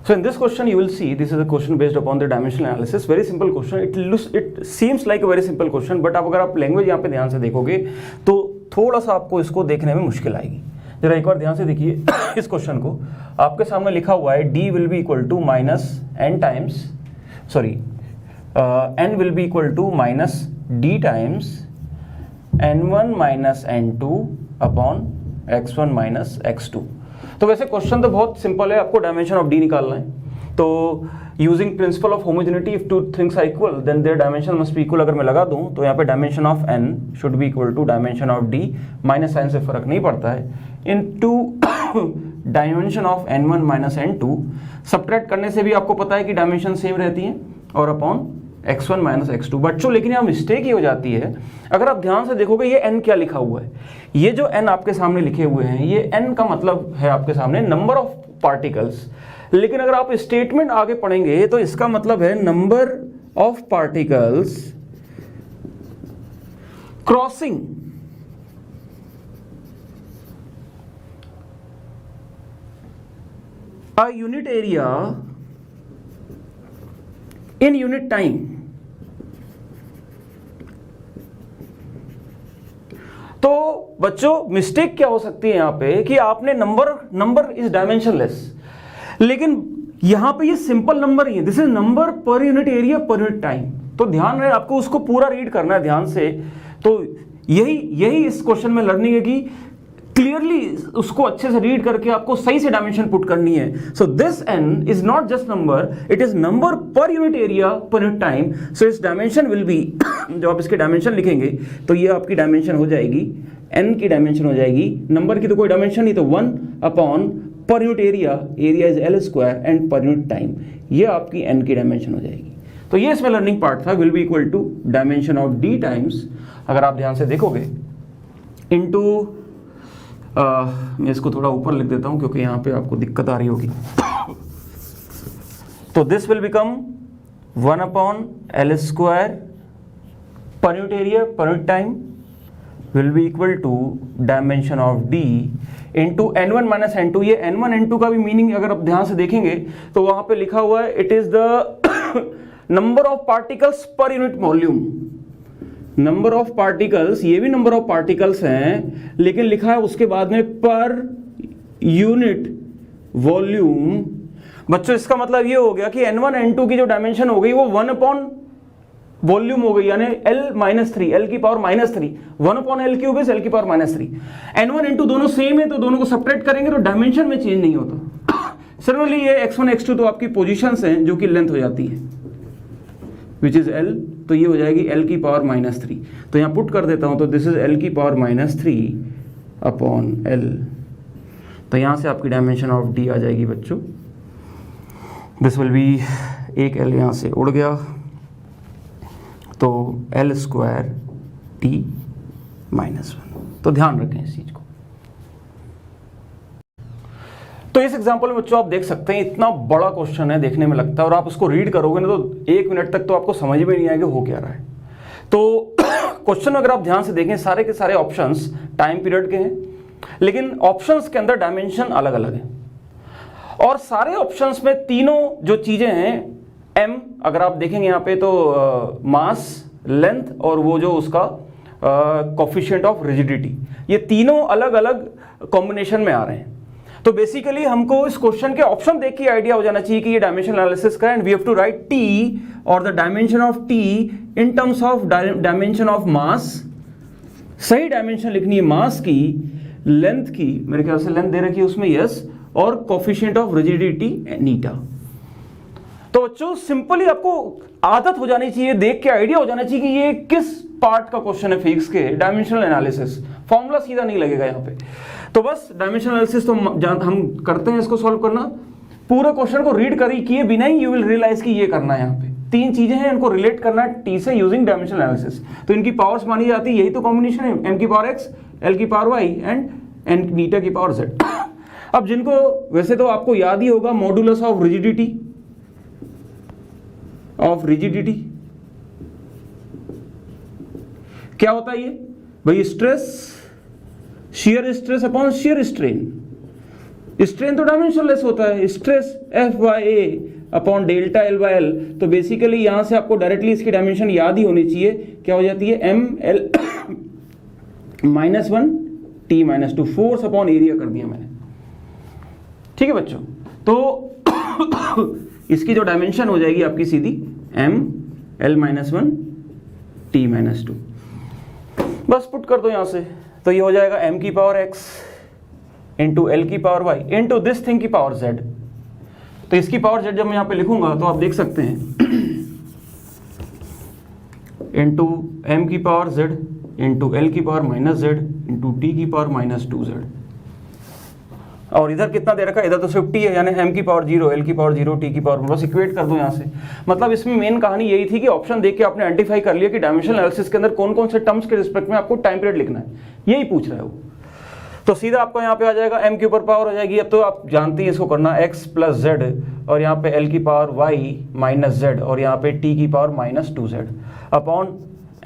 So in this question you will see this is a question based upon the dimensional analysis, very simple question. It seems like a very simple question, but अगर आप language यहाँ पे ध्यान से देखोगे तो थोड़ा सा आपको इसको देखने में मुश्किल आएगी। जरा एक बार ध्यान से देखिए इस क्वेश्चन को, आपके सामने लिखा हुआ है d will be equal to minus n times, sorry n will be equal to minus d times n1 minus n2 upon x1 minus x2। तो वैसे क्वेश्चन तो बहुत सिंपल है, आपको डायमेंशन ऑफ डी निकालना है। तो using principle of homogeneity, if two things are equal then their dimension must be equal. अगर मैं लगा दूं तो यहाँ पे dimension of n should be equal to dimension of d, minus sign से फर्क नहीं पड़ता है, into dimension of n1 minus n2। Subtract करने से भी आपको पता है कि डायमेंशन सेम रहती है, और अपॉन x1 माइनस x2। बच्चों लेकिन यहाँ मिस्टेक ही हो जाती है, अगर आप ध्यान से देखोगे ये n क्या लिखा हुआ है, ये जो n आपके सामने लिखे हुए हैं, ये n का मतलब है आपके सामने नंबर ऑफ पार्टिकल्स। लेकिन अगर आप स्टेटमेंट आगे पढ़ेंगे तो इसका मतलब है number of particles crossing a unit area in unit time. तो बच्चों मिस्टेक क्या हो सकती है यहां पे कि आपने नंबर इज डायमेंशनलेस, लेकिन यहां पे ये सिंपल नंबर ही है, this is number per unit area per unit time. तो ध्यान रहे, आपको उसको पूरा रीड करना है ध्यान से। तो यही इस क्वेश्चन में लर्निंग है कि क्लियरली उसको अच्छे से रीड करके आपको सही से डायमेंशन पुट करनी है। So this n is not just number, it is number per unit area per unit time. So इस डायमेंशन विल बी जब आप इसके डायमेंशन लिखेंगे तो ये आपकी डायमेंशन हो जाएगी, n की डायमेंशन हो जाएगी, नंबर की तो कोई डायमेंशन नहीं, तो 1 अपॉन पर unit area, area is l square and पर यूनिट टाइम, ये आपकी n की डायमेंशन हो जाएगी। तो ये इसमें लर्निंग पार्ट था, will be equal to dimension of d times, अगर आप ध्यान से देखोगे, इनटू मैं इसको थोड़ा ऊपर लिख देता हूं क्योंकि यहां पे आपको दिक्कत आ रही होगी। तो this will become 1 upon l square per unit area per unit time will be equal to dimension of d into n1 minus n2। ये n1 n2 का भी मीनिंग अगर आप ध्यान से देखेंगे तो वहां पे लिखा हुआ है it is the number of particles per unit volume. Number of particles, ये भी नंबर ऑफ पार्टिकल्स हैं, लेकिन लिखा है उसके बाद में पर यूनिट वॉल्यूम। बच्चों इसका मतलब ये हो गया कि n1 n2 की जो डायमेंशन हो गई वो 1 अपॉन वॉल्यूम हो गई, यानी l माइनस 3, l की power minus 3, 1 upon l cube is l की पावर माइनस 3। n1 n2 दोनों सेम है तो दोनों को सब्ट्रैक्ट करेंगे तो डायमेंशन में चेंज नहीं होता। सिमिलरली ये x1 x2 तो आपकी पोजीशंस हैं जो कि लेंथ हो जाती है, विच इज l, तो ये हो जाएगी l की पावर माइनस 3। तो यहाँ पुट कर देता हूँ, तो दिस इज l की पावर माइनस 3 अपॉन l। तो यहाँ से आपकी डायमेंशन ऑफ d आ जाएगी बच्चों, दिस विल बी, एक l यहाँ से उड़ गया, तो l स्क्वायर t माइनस 1। तो ध्यान रखें इस चीज को। तो इस एग्जांपल में बच्चों आप देख सकते हैं इतना बड़ा क्वेश्चन है, देखने में लगता है, और आप उसको रीड करोगे ना तो 1 मिनट तक तो आपको समझ में नहीं आएगा हो क्या रहा है। तो क्वेश्चन अगर आप ध्यान से देखें, सारे के सारे ऑप्शंस टाइम पीरियड के हैं, लेकिन ऑप्शंस के अंदर डायमेंशन अलग अलग है, और सारे ऑप्शंस में तीनों जो चीजें हैं m, अगर आप देखेंगे यहाँ पे तो मास, लेंथ और वो जो उसका कोफिशिएंट ऑफ रिजिडिटी, ये तीनों अलग अलग कॉम्बिनेशन में आ रहे हैं। तो बेसिकली हमको इस क्वेश्चन के ऑप्शन देख के आइडिया हो जाना चाहिए कि ये डायमेंशन एनालिसिस का, and we have to write t और the dimension of t in terms of dimension of mass. सही डायमेंशन लिखनी है मास की, लेंथ की, मेरे ख्याल से लेंथ दे रखी है उसमें, यस, और कोफिशिएंट ऑफ रिजिडिटी नीटा। तो बच्चों सिंपली आपको आदत हो जानी चाहिए, देख के आइडिया हो जाना चाहिए कि ये किस पार्ट का क्वेश्चन है फिजिक्स के, डायमेंशनल एनालिसिस। फॉर्मूला सीधा नहीं लगेगा यहाँ पे। तो बस डायमेंशनल एनालिसिस तो हम करते हैं, इसको सॉल्व करना, पूरे क्वेश्चन को रीड किए बिना ही यू विल रियलाइज कि ये करना है। यहाँ पे 3 चीजें हैं, इनको रिलेट करना है टी से यूजिंग डायमेंशनल एनालिसिस। तो इनकी पावर्स मानी जाती है, यही तो कॉम्बिनेशन है, m की पावर x, l की पावर y एंड n नीटा की पावर z। अब जिनको वैसे तो आपको याद ही होगा मॉडुलस ऑफ रिजिडिटी, क्या होता है ये भाई, stress, shear stress upon shear strain. Strain तो डायमेंशनलेस होता है, stress FA upon delta L/L। तो बेसिकली यहां से आपको डायरेक्टली इसकी डायमेंशन याद ही होनी चाहिए, क्या हो जाती है ML -1 T -2, force upon area कर दिया मैंने। ठीक है बच्चों, तो इसकी जो डायमेंशन हो जाएगी आपकी सीधी ML -1 T -2, बस पुट कर दो यहां से। तो ये हो जाएगा m की पावर x इंटू एल की power y into this thing की पावर z। तो इसकी पावर z जब मैं यहां पे लिखूंगा तो आप देख सकते हैं इंटू m की पावर z इंटू एल की पावर -z इंटू t की पावर -2z। और इधर कितना दे रखा है, इधर तो सिर्फ t है, यानी m की पावर 0, l की पावर 0, t की पावर, बस इक्वेट कर दो यहाँ से। मतलब इसमें मेन कहानी यही थी कि ऑप्शन देख के आपने आइडेंटिफाई कर लिया कि डायमेंशनल एनालिसिस के अंदर कौन कौन से टर्म्स के रिस्पेक्ट में आपको टाइम पीरियड लिखना है, यही पूछ रहा है वो। तो सीधा आपको यहाँ पे आ जाएगा m के ऊपर पावर हो जाएगी, अब तो आप जानती हैं इसको करना x प्लस z, और यहाँ पे l की पावर y माइनस z, और यहाँ पे t की power -2z upon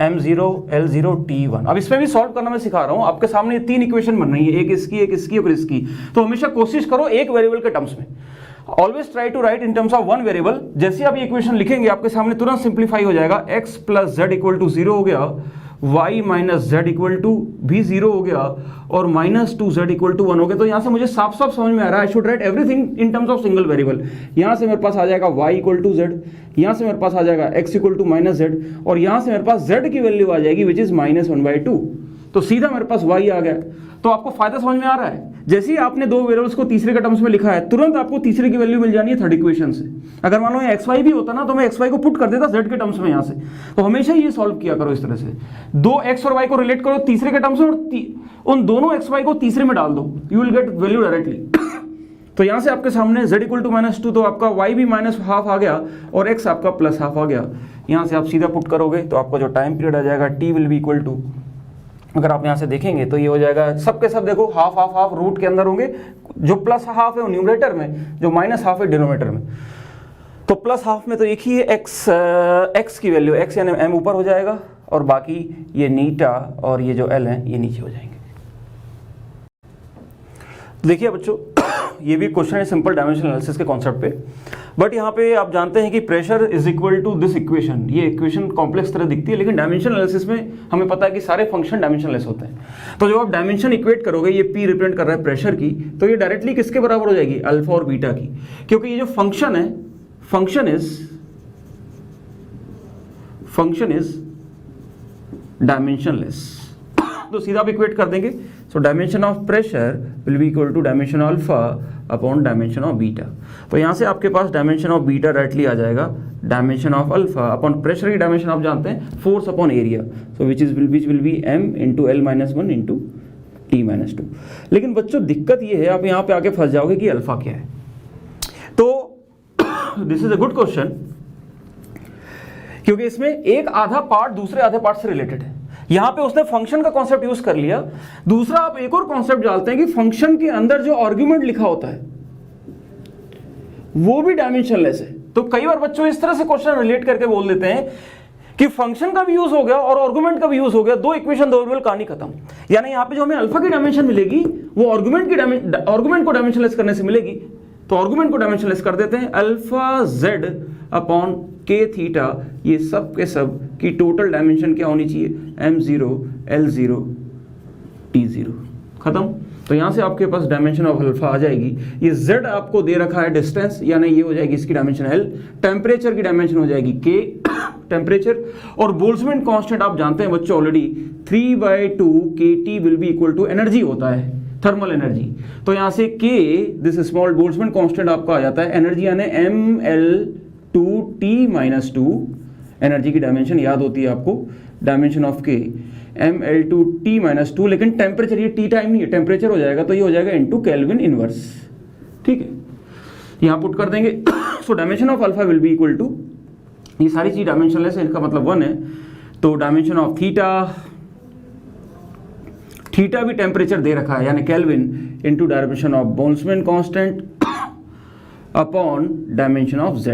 m0 L0 T1। अब इसमें भी सॉल्व करना मैं सिखा रहा हूँ, आपके सामने तीन इक्वेशन बन रही है, एक इसकी और इसकी। तो हमेशा कोशिश करो एक वेरिएबल के टर्म्स में, always try to write in terms of one variable. जैसे आप ये इक्वेशन लिखेंगे आपके सामने तुरंत सिंप्लीफाई हो जाएगा, x plus z equal to 0 हो गया, y minus z equal to भी 0 हो गया, और -2z इक्वल टू 1 हो गया। तो यहाँ से मुझे साफ साफ समझ में आ रहा है, I should write everything in terms of single variable. यहाँ से मेरे पास आ जाएगा y इक्वल टू z, यहाँ से मेरे पास आ जाएगा x इक्वल टू -z, और यहाँ से मेरे पास z की वैल्यू आ जाएगी विच इज -1/2। तो सीधा मेरे पास y आ गया। तो आपको फायदा समझ में आ रहा है, जैसे ही आपने दो वेरिएबल्स को तीसरे के टर्म्स में लिखा है तुरंत आपको तीसरे की वैल्यू मिल जानी है थर्ड इक्वेशन से। अगर मान लो ये xy भी होता ना तो मैं xy को पुट कर देता z के टर्म्स में यहाँ से। तो हमेशा ये सॉल्व किया करो इस तरह से, दो x और y को रिलेट करो तीसरे के टर्म्स में, और उन दोनों xy को तीसरे में डाल दो, you will get value directly. तो यहाँ से आपके सामने z इक्वल टू -2, तो आपका y भी -½ आ गया और x आपका +½ आ गया। यहाँ से आप सीधा पुट करोगे तो आपका जो टाइम पीरियड आ जाएगा t will be equal to, अगर आप यहाँ से देखेंगे तो ये हो जाएगा सब के सब, देखो हाफ हाफ हाफ रूट के अंदर होंगे, जो +½ है वो न्यूमरेटर में, जो -½ है डिनोमिनेटर में। तो +½ में तो एक ही है x की वैल्यू, x यानी m ऊपर हो जाएगा, और बाकी ये नीटा और ये जो l है ये नीचे हो जाएंगे। देखिए बच्चों, ये भी क्वेश्चन है सिंपल डायमेंशनल एनालिसिस के कॉन्सेप्ट पे, बट यहाँ पे आप जानते हैं कि pressure is equal to this equation. ये इक्वेशन कॉम्प्लेक्स तरह दिखती है, लेकिन डायमेंशनल एनालिसिस में हमें पता है कि सारे फंक्शन डायमेंशनलेस होते हैं। तो जब आप डायमेंशन इक्वेट करोगे, ये P रिप्रेजेंट कर रहा है प्रेशर की, तो ये डायरेक्टली किसके बराबर हो जाएगी, अल्फा और बीटा की, क्योंकि ये जो फंक्शन है, फंक्शन इज डायमेंशनलेस। तो सीधा आप इक्वेट कर देंगे, so dimension of pressure will be equal to dimension alpha upon dimension of beta. तो यहाँ से आपके पास डायमेंशन ऑफ बीटा डायरेक्टली आ जाएगा dimension of alpha upon pressure की डायमेंशन आप जानते हैं force upon area, so which will be m into L -1 into T -2। लेकिन बच्चों दिक्कत ये है, आप यहाँ पे आके फंस जाओगे कि अल्फा क्या है। तो this is a good question, क्योंकि इसमें एक आधा पार्ट दूसरे आधे पार्ट से रिलेटेड है। यहां पे उसने फंक्शन का कॉन्सेप्ट यूज कर लिया, दूसरा आप एक और कॉन्सेप्ट जानते हैं कि फंक्शन के अंदर जो आर्गुमेंट लिखा होता है वो भी डायमेंशनलेस है। तो कई बार बच्चों इस तरह से क्वेश्चन रिलेट करके बोल देते हैं कि फंक्शन का भी यूज हो गया और आर्गुमेंट का भी यूज हो गया, दो इक्वेशन दो वेरिएबल, कहानी खत्म। यानी यहाँ पे जो हमें अल्फा की डायमेंशन मिलेगी वो आर्गुमेंट को डायमेंशनलेस करने से मिलेगी। तो आर्गुमेंट को डायमेंशनलेस कर देते हैं, alpha z upon k theta, ये सब के सब की टोटल डायमेंशन क्या होनी चाहिए, m0 L0 T0, खत्म। तो यहां से आपके पास डायमेंशन ऑफ अल्फा आ जाएगी। ये z आपको दे रखा है डिस्टेंस, यानी ये हो जाएगी इसकी डायमेंशन L, टेम्परेचर की डायमेंशन हो जाएगी k टेम्परेचर, और बोल्ट्जमैन कांस्टेंट आप जानते हैं बच्चों already 3/2 kT will be equal to energy होता है, थर्मल एनर्जी। तो यहां से k this small Boltzmann constant आपका आ जाता है एनर्जी, यानी mL2T-2, एनर्जी की डायमेंशन याद होती है आपको, डायमेंशन ऑफ k mL2T-2, लेकिन टेम्परेचर ये T टाइम नहीं है, टेम्परेचर हो जाएगा, तो ये हो जाएगा इनटू केल्विन इनवर्स। ठीक है, यहां पुट कर देंगे। So dimension of alpha will be equal to, ये सारी चीज डायमेंशनलेस है, इनका मतलब 1 है, तो डायमेंशन ऑफ थीटा भी टेम्परेचर दे रखा है यानी kelvin, into dimension of Boltzmann constant upon dimension of z।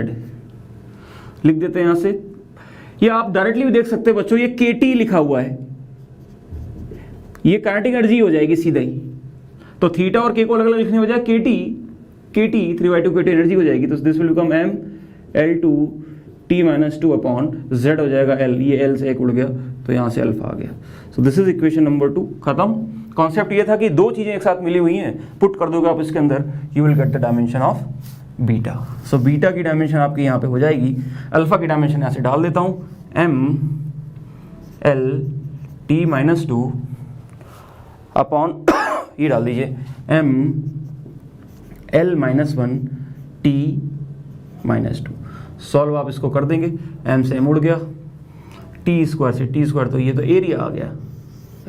लिख देते हैं यहां से, ये आप डायरेक्टली भी देख सकते हैं बच्चों, ये kT लिखा हुआ है, ये काइनेटिक एनर्जी हो जाएगी सीधा ही। तो थीटा और के को अलग अलग लिखने बजाय के टी 3/2 के टी एनर्जी हो जाएगी, तो this will become m L2 t-2 upon z हो जाएगा l, ये l से 1 उड़ गया तो यहाँ से अल्फा आ गया। So this is equation number 2, खत्म। कॉन्सेप्ट ये था कि दो चीजें एक साथ मिली हुई हैं, पुट कर दोगे आप इसके अंदर, you will get the dimension of beta. So beta की डायमेंशन आपकी यहाँ पे हो जाएगी, अल्फा की डायमेंशन यहाँ से डाल देता हूँ, m L t-2 अपॉन ये डाल दीजिए m L-1 t-2। सॉल्व आप इसको कर देंगे, m से m उड़ गया, t स्क्वायर से t स्क्वायर, तो ये तो एरिया आ गया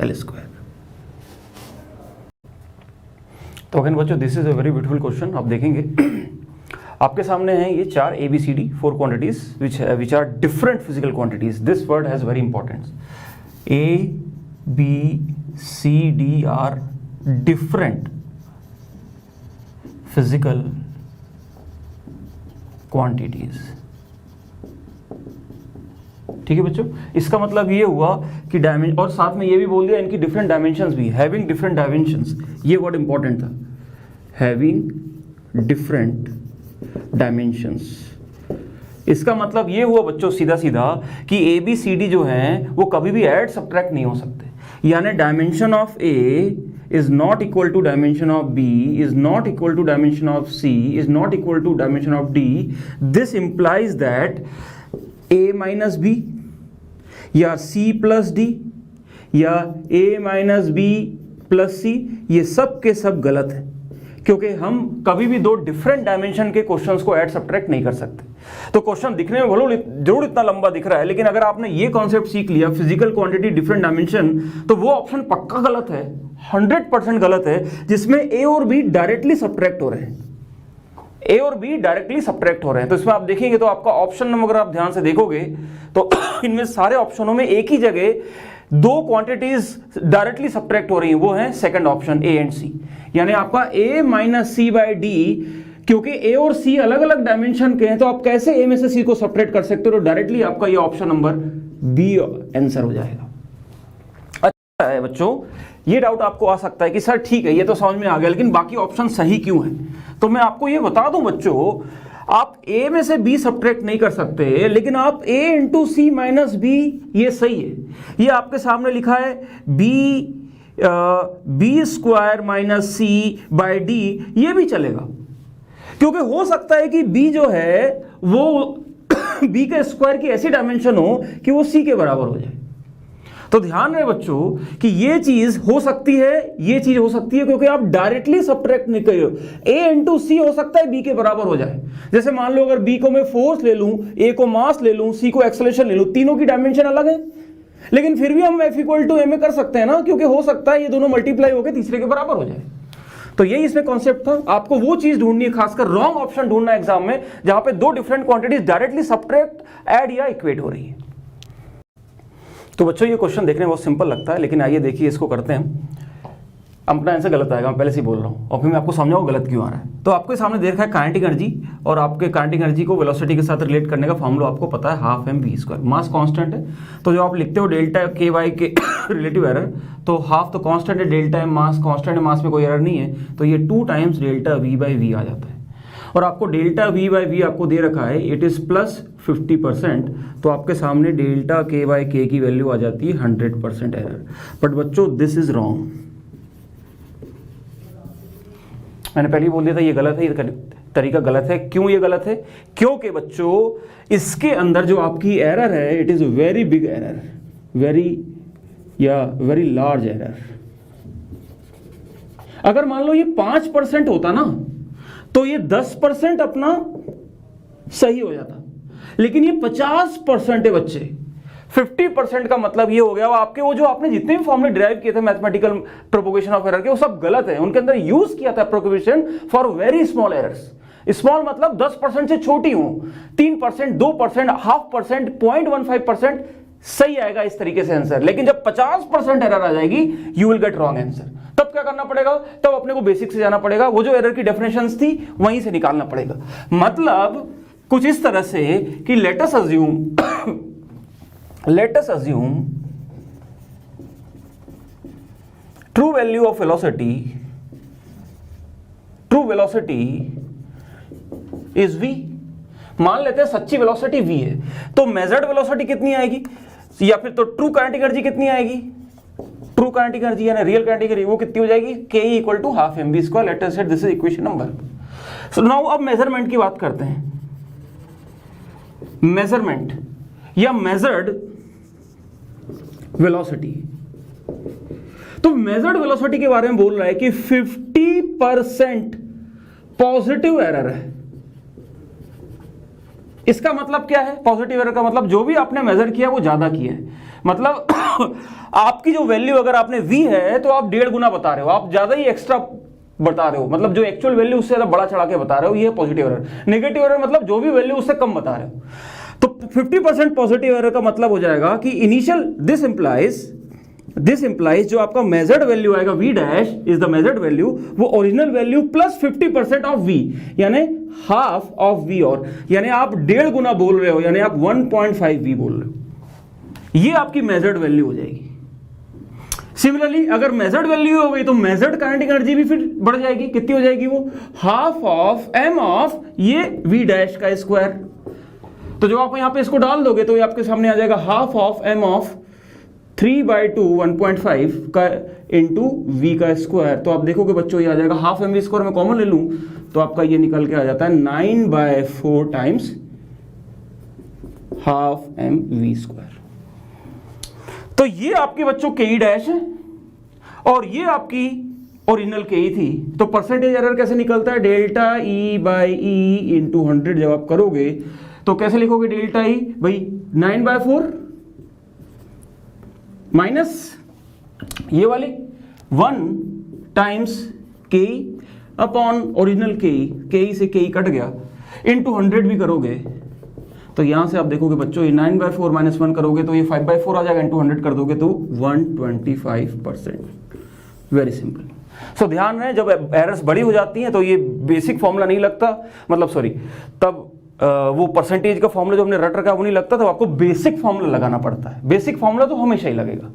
L स्क्वायर। तो अगेन बच्चों this is a very beautiful question. आप देखेंगे आपके सामने हैं ये 4 ABCD 4 quantities which are different physical quantities. This word has very importance. ABCD are different physical quantities. ठीक है बच्चों, इसका मतलब ये हुआ कि डायमेंशन, और साथ में ये भी बोल दिया इनकी डिफरेंट डायमेंशंस भी, हैविंग डिफरेंट डायमेंशंस, ये वर्ड इंपॉर्टेंट था, हैविंग डिफरेंट डायमेंशंस। इसका मतलब ये हुआ बच्चों सीधा सीधा कि ABCD जो हैं वो कभी भी ऐड सब्ट्रैक्ट नहीं हो सकते, यानी dimension of A is not equal to dimension of B, is not equal to dimension of C, is not equal to dimension of D. This implies that A minus B या C plus D या A minus B plus C, ये सब के सब गलत है, क्योंकि हम कभी भी दो डिफरेंट डायमेंशन के क्वेश्चंस को ऐड सब्ट्रैक्ट नहीं कर सकते। तो क्वेश्चन दिखने में भले जरूर इतना लंबा दिख रहा है, लेकिन अगर आपने ये कॉन्सेप्ट सीख लिया फिजिकल क्वांटिटी डिफरेंट डायमेंशन, तो वो ऑप्शन पक्का गलत है, 100% गलत है, जिसमें A और B डायरेक्टली सब्ट्रैक्ट हो रहे हैं, A और B डायरेक्टली सब्ट्रैक्ट हो रहे हैं। तो इसमें आप देखेंगे तो आपका ऑप्शन नंबर अगर आप ध्यान से देखोगे तो इनमें सारे ऑप्शनों में एक ही जगह दो क्वांटिटीज डायरेक्टली सब्ट्रैक्ट हो रही हैं, वो है second option A and C, यानी आपका A minus C by D, क्योंकि A और C अलग अलग डायमेंशन के हैं, तो आप कैसे A में से C को सब्ट्रैक्ट कर सकते हो, तो डायरेक्टली आपका ये ऑप्शन नंबर B आंसर हो जाएगा। अच्छा है बच्चों, ये डाउट आपको आ सकता है कि सर ठीक है ये तो समझ में आ गया, लेकिन बाकी ऑप्शन सही क्यों है? तो मैं आपको ये बता दूं बच्चों, आप A में से B सब्ट्रैक्ट नहीं कर सकते, लेकिन आप A into C minus B, ये सही है। ये आपके सामने लिखा है B square minus C by D, ये भी चलेगा, क्योंकि हो सकता है कि B जो है वो B के स्क्वायर की ऐसी डायमेंशन हो कि वो C के बराबर हो जाए। तो ध्यान रहे बच्चों कि ये चीज हो सकती है, ये चीज हो सकती है, क्योंकि आप डायरेक्टली सब्ट्रैक्ट नहीं कर रहे हो। A इंटू C हो सकता है B के बराबर हो जाए। जैसे मान लो अगर B को मैं फोर्स ले लूं, A को मास ले लूं, C को एक्सेलरेशन ले लूं, तीनों की डायमेंशन अलग है, लेकिन फिर भी हम F इक्वल टू ma कर सकते हैं ना, क्योंकि हो सकता है ये दोनों मल्टीप्लाई होकर तीसरे के बराबर हो जाए। तो यही इसमें कॉन्सेप्ट था। आपको वो चीज ढूंढनी है, खासकर रॉन्ग ऑप्शन ढूंढना एग्जाम में, जहां पे दो different quantities directly subtract, add या इक्वेट हो रही है। तो बच्चों ये क्वेश्चन देखने में बहुत सिंपल लगता है, लेकिन आइए देखिए इसको करते हैं। अपना आंसर गलत आएगा, मैं पहले से ही बोल रहा हूँ, और फिर मैं आपको समझाऊँ गलत क्यों आ रहा है। तो आपके सामने देख रखा है काइनेटिक एनर्जी, और आपके काइनेटिक एनर्जी को वेलोसिटी के साथ रिलेट करने का फॉर्मूला आपको पता है, हाफ mv²। मास कांस्टेंट है, तो जो आप लिखते हो डेल्टा के वाई के रिलेटिव एरर, तो हाफ तो कांस्टेंट है, डेल्टा एम मास कांस्टेंट है, मास में कोई एरर नहीं है, तो ये 2 times delta v by v आ जाता है। और आपको डेल्टा v बाई वी आपको दे रखा है, इट इज प्लस 50%, तो आपके सामने डेल्टा के बाई के की वैल्यू आ जाती है 100% एरर। बट बच्चों दिस इज रॉन्ग, मैंने पहले ही बोल दिया था ये गलत है, ये तरीका गलत है। क्यों ये गलत है? क्योंकि बच्चों इसके अंदर जो आपकी एरर है, it is very big error, very large error. अगर मान लो ये 5% होता ना, तो ये 10% अपना सही हो जाता, लेकिन ये 50% है बच्चे। 50% का मतलब ये हो गया वो आपके वो जो आपने जितने भी फॉर्मूले डिराइव किए थे मैथमेटिकल प्रोपोगेशन ऑफ एरर के, वो सब गलत है। उनके अंदर यूज किया था propagation for very small errors. Small मतलब 10% से छोटी हो, 3%, 2%, 0.5%, 0.15% सही आएगा इस तरीके से आंसर। लेकिन जब 50% एरर आ जाएगी, you will get wrong answer. तब क्या करना पड़ेगा? तब अपने को बेसिक से जाना पड़ेगा, वो जो एरर की डेफिनेशंस थी वहीं से निकालना पड़ेगा। मतलब कुछ इस तरह से कि let us assume true value of velocity true velocity is v। मान लेते हैं सच्ची वेलोसिटी v है, तो मेजर्ड वेलोसिटी कितनी आएगी, या फिर तो ट्रू काइनेटिक एनर्जी कितनी आएगी, ट्रू काइनेटिक एनर्जी यानी रियल काइनेटिक एनर्जी वो कितनी हो जाएगी, k equal to half mv²। Let us say this is equation number. So now अब मेजरमेंट की बात करते हैं। मेजरमेंट या मेजर्ड वेलोसिटी, तो मेजर्ड वेलोसिटी के बारे में बोल रहा है कि 50% पॉजिटिव एरर है। इसका मतलब क्या है, पॉजिटिव एरर का मतलब जो भी आपने मेजर किया वो ज्यादा किया है, मतलब आपकी जो वैल्यू अगर आपने v है तो आप 1.5 गुना बता रहे हो, आप ज्यादा ही एक्स्ट्रा बता रहे हो, मतलब जो एक्चुअल वैल्यू उससे ज्यादा बड़ा चढ़ा के बता रहे हो, ये पॉजिटिव एरर। नेगेटिव एरर मतलब जो भी वैल्यू उससे कम बता रहे हो। तो 50% पॉजिटिव एरर का मतलब हो जाएगा कि इनिशियल दिस इंप्लाइज जो आपका मेजर्ड वैल्यू आएगा v dash is the measured value, वो original value plus 50% of v यानी हाफ ऑफ v, और यानी आप 1.5 गुना बोल रहे हो, यानी आप 1.5 v बोल रहे हो, ये आपकी मेजर्ड वैल्यू हो जाएगी। सिमिलरली अगर मेजर्ड वैल्यू हो गई तो मेजर्ड काइनेटिक एनर्जी भी फिर बढ़ जाएगी, कितनी हो जाएगी, वो हाफ ऑफ m ऑफ ये v डैश का स्क्वायर। तो जब आप यहां पे इसको डाल दोगे तो ये आपके सामने आ जाएगा हाफ ऑफ m ऑफ 3/2 1.5 का इंटू v का स्क्वायर। तो आप देखोगे बच्चों ये आ जाएगा हाफ mv² में कॉमन ले लूं तो आपका ये निकल के आ जाता है 9/4 टाइम्स हाफ mv²। तो ये आपके बच्चों ke डैश है और ये आपकी ओरिजिनल ke थी। तो परसेंटेज एरर कैसे निकलता है, डेल्टा E/E इंटू 100 जब आप करोगे तो कैसे लिखोगे, डेल्टा E भाई 9/4 माइनस ये वाली 1 टाइम्स के अपॉन ओरिजिनल के से के कट गया इंटू 100 भी करोगे तो यहां से आप देखोगे बच्चों ये 9/4 माइनस 1 करोगे तो ये 5/4 आ जाएगा, इंटू 100 कर दोगे तो 125%। Very simple. सो ध्यान रहे जब एरर्स बड़ी हो जाती हैं तो ये बेसिक फॉर्मूला नहीं लगता, मतलब सॉरी तब वो परसेंटेज का फॉर्मूला जो हमने रट रखा है वो नहीं लगता, तो आपको बेसिक फॉर्मूला लगाना पड़ता है। बेसिक फॉर्मूला तो हमेशा ही लगेगा।